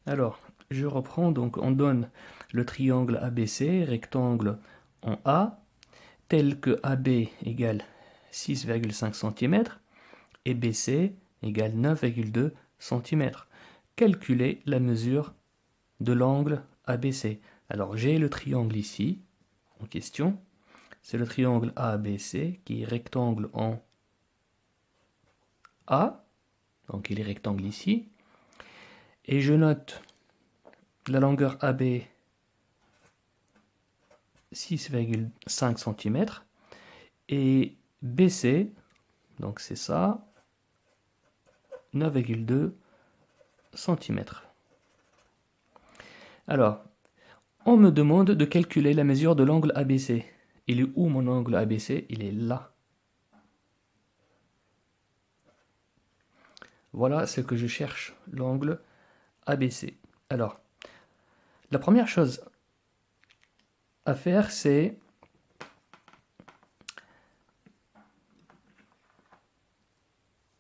Alors, je reprends, donc on donne le triangle ABC, rectangle en A, tel que AB égale 6,5 cm et BC égale 9,2 cm. Calculez la mesure de l'angle ABC. Alors, j'ai le triangle ici, en question. C'est le triangle ABC qui est rectangle en A, donc il est rectangle ici. Et je note la longueur AB 6,5 cm et BC, donc c'est ça, 9,2 cm. Alors, on me demande de calculer la mesure de l'angle ABC. Il est où mon angle ABC? Il est là. Voilà ce que je cherche, l'angle ABC. Alors, la première chose à faire, c'est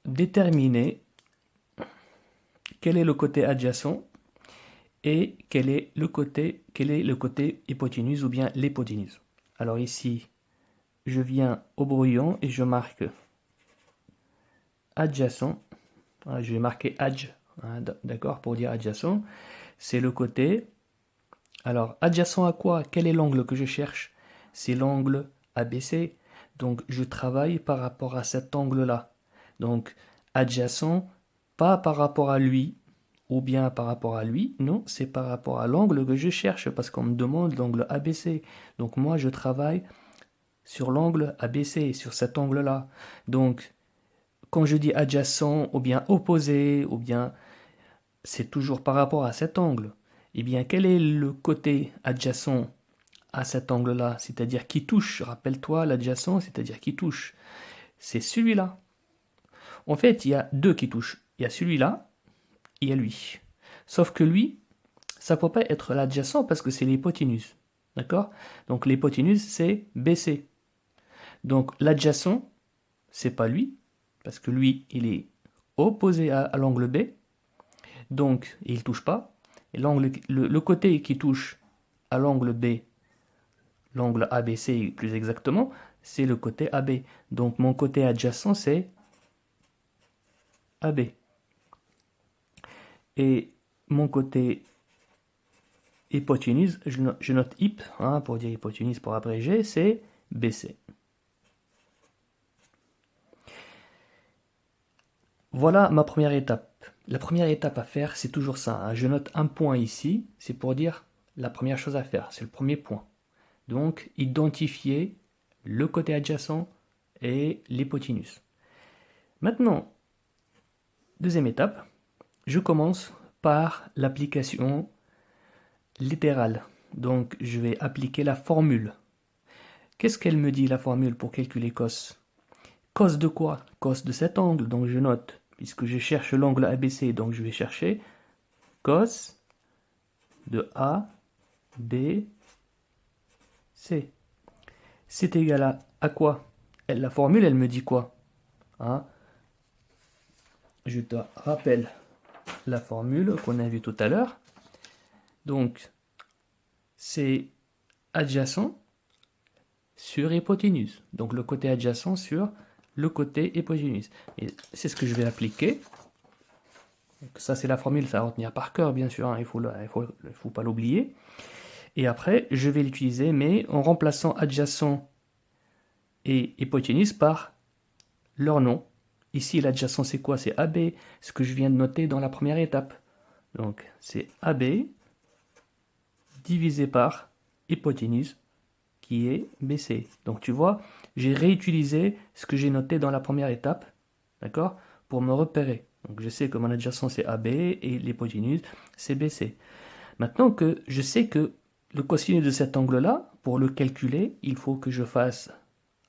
déterminer quel est le côté adjacent et quel est le côté hypoténuse ou bien l'hypoténuse. Alors ici, je viens au brouillon et je marque adjacent. Je vais marquer adj, d'accord, pour dire adjacent. C'est le côté. Alors, adjacent à quoi? Quel est l'angle que je cherche? C'est l'angle ABC. Donc, je travaille par rapport à cet angle-là. Donc, adjacent, pas par rapport à lui, ou bien par rapport à lui, non, c'est par rapport à l'angle que je cherche, parce qu'on me demande l'angle ABC. Donc, moi, je travaille sur l'angle ABC, sur cet angle-là. Donc, quand je dis adjacent, ou bien opposé, ou bien c'est toujours par rapport à cet angle. Eh bien, quel est le côté adjacent à cet angle-là? C'est-à-dire qui touche. Rappelle-toi, l'adjacent, c'est-à-dire qui touche. C'est celui-là. En fait, il y a deux qui touchent. Il y a celui-là, et il y a lui. Sauf que lui, ça ne peut pas être l'adjacent parce que c'est l'hypoténuse. D'accord? Donc l'hypoténuse, c'est BC. Donc l'adjacent, c'est pas lui, parce que lui, il est opposé à l'angle B. Donc, il ne touche pas. Et le côté qui touche à l'angle B, l'angle ABC plus exactement, c'est le côté AB. Donc, mon côté adjacent, c'est AB. Et mon côté hypoténuse, je note hyp, pour dire hypoténuse pour abréger, c'est BC. Voilà ma première étape. La première étape à faire, c'est toujours ça. Je note un point ici, c'est pour dire la première chose à faire, c'est le premier point. Donc, identifier le côté adjacent et l'hypoténuse. Maintenant, deuxième étape, je commence par l'application littérale. Donc, je vais appliquer la formule. Qu'est-ce qu'elle me dit, la formule, pour calculer cos? Cos de quoi? Cos de cet angle. Donc, je note, puisque je cherche l'angle ABC, donc je vais chercher cos de A, B, C. C'est égal à quoi? La formule, elle me dit quoi? Je te rappelle la formule qu'on a vue tout à l'heure. Donc, c'est adjacent sur hypoténuse. Donc, le côté adjacent sur le côté hypoténuse. Et c'est ce que je vais appliquer. Donc, ça, c'est la formule, ça va retenir par cœur, bien sûr. Il ne faut pas l'oublier. Et après, je vais l'utiliser, mais en remplaçant adjacent et hypoténuse par leur nom. Ici, l'adjacent, c'est quoi? C'est AB, ce que je viens de noter dans la première étape. Donc, c'est AB divisé par hypoténuse qui est BC. Donc tu vois, j'ai réutilisé ce que j'ai noté dans la première étape, d'accord, pour me repérer. Donc je sais que mon adjacent c'est AB et l'hypoténuse c'est BC. Maintenant que je sais que le cosinus de cet angle-là, pour le calculer, il faut que je fasse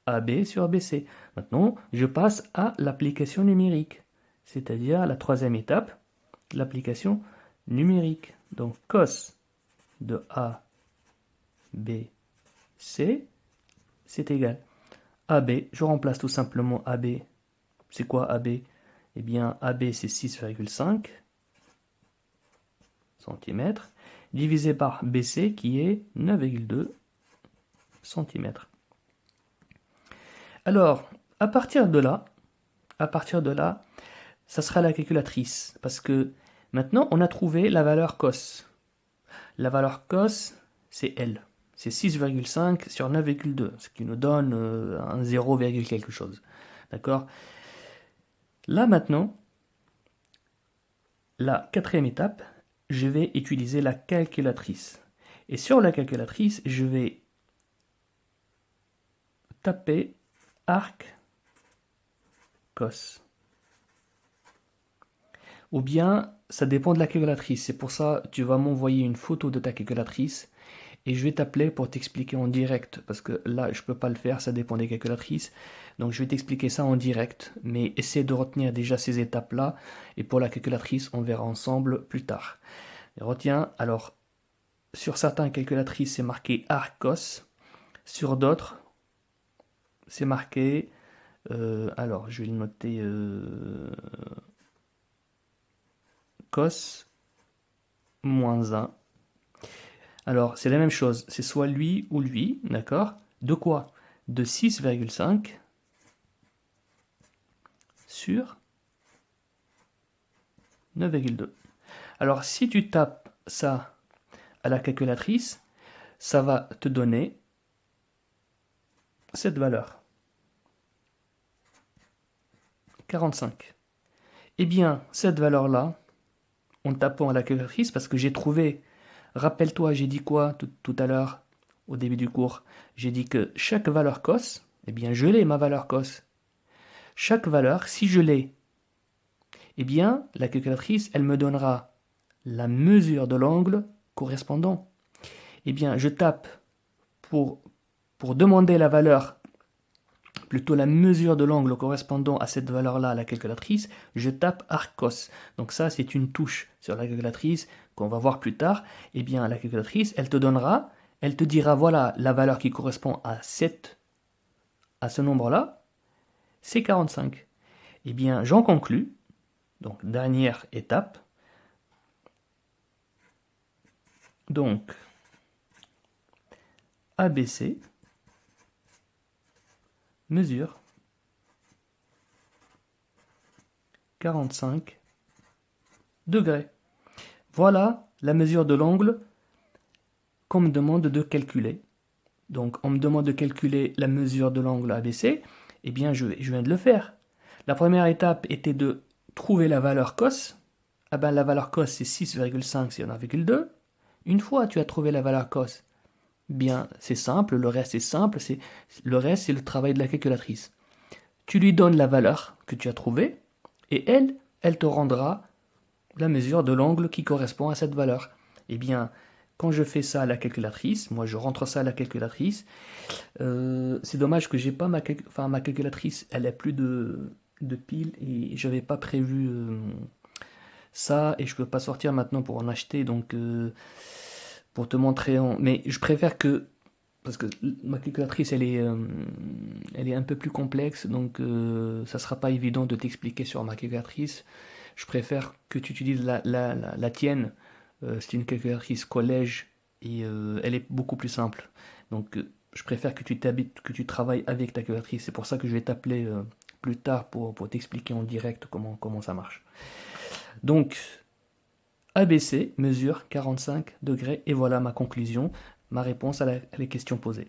AB sur BC. Maintenant, je passe à l'application numérique, c'est-à-dire la troisième étape, l'application numérique. Donc cos de A, B, C, c'est égal. AB, je remplace tout simplement AB. C'est quoi AB? Eh bien, AB, c'est 6,5 cm, divisé par BC qui est 9,2 cm. Alors, à partir de là, ça sera la calculatrice, parce que maintenant on a trouvé la valeur cos. La valeur cos, c'est L. C'est 6,5 sur 9,2, ce qui nous donne un 0, quelque chose. D'accord? Là maintenant, la quatrième étape, je vais utiliser la calculatrice. Et sur la calculatrice, je vais taper arc cos. Ou bien, ça dépend de la calculatrice. C'est pour ça que tu vas m'envoyer une photo de ta calculatrice et je vais t'appeler pour t'expliquer en direct. Parce que là, je ne peux pas le faire, ça dépend des calculatrices. Donc, je vais t'expliquer ça en direct. Mais essaie de retenir déjà ces étapes-là. Et pour la calculatrice, on verra ensemble plus tard. Et retiens, alors, sur certaines calculatrices, c'est marqué arc cos. Sur d'autres, c'est marqué... alors, je vais le noter... cos moins 1. Alors, c'est la même chose, c'est soit lui ou lui, d'accord? De quoi? De 6,5 sur 9,2. Alors, si tu tapes ça à la calculatrice, ça va te donner cette valeur. 45. Eh bien, cette valeur-là, en tapant à la calculatrice, parce que j'ai trouvé, rappelle-toi, j'ai dit quoi tout à l'heure, au début du cours? J'ai dit que chaque valeur cos, eh bien, je l'ai, ma valeur cos. Chaque valeur, si je l'ai, eh bien, la calculatrice, elle me donnera la mesure de l'angle correspondant. Eh bien, je tape pour demander la valeur, plutôt la mesure de l'angle correspondant à cette valeur-là à la calculatrice, je tape arcos. Donc ça, c'est une touche sur la calculatrice qu'on va voir plus tard. Eh bien, la calculatrice, elle te dira, voilà, la valeur qui correspond à ce nombre-là, c'est 45. Eh bien, j'en conclus, donc dernière étape. Donc, ABC mesure 45 degrés. Voilà la mesure de l'angle qu'on me demande de calculer. Donc, on me demande de calculer la mesure de l'angle ABC. Eh bien, je viens de le faire. La première étape était de trouver la valeur cos. Ah ben, la valeur cos, c'est 6,5 sur 9,2. Une fois tu as trouvé la valeur cos, bien, c'est simple, le reste est simple, le reste, c'est le travail de la calculatrice. Tu lui donnes la valeur que tu as trouvée, et elle te rendra la mesure de l'angle qui correspond à cette valeur. Eh bien, quand je fais ça à la calculatrice, moi je rentre ça à la calculatrice, c'est dommage que j'ai pas ma calculatrice, elle a plus de piles et j'avais pas prévu ça et je peux pas sortir maintenant pour en acheter, donc pour te montrer mais je préfère que, parce que ma calculatrice elle est un peu plus complexe, donc ça sera pas évident de t'expliquer sur ma calculatrice. Je préfère que tu utilises la tienne. C'est une calculatrice collège et elle est beaucoup plus simple. Donc je préfère que tu travailles avec ta calculatrice. C'est pour ça que je vais t'appeler plus tard pour t'expliquer en direct comment ça marche. Donc ABC mesure 45 degrés et voilà ma conclusion, ma réponse à les questions posées.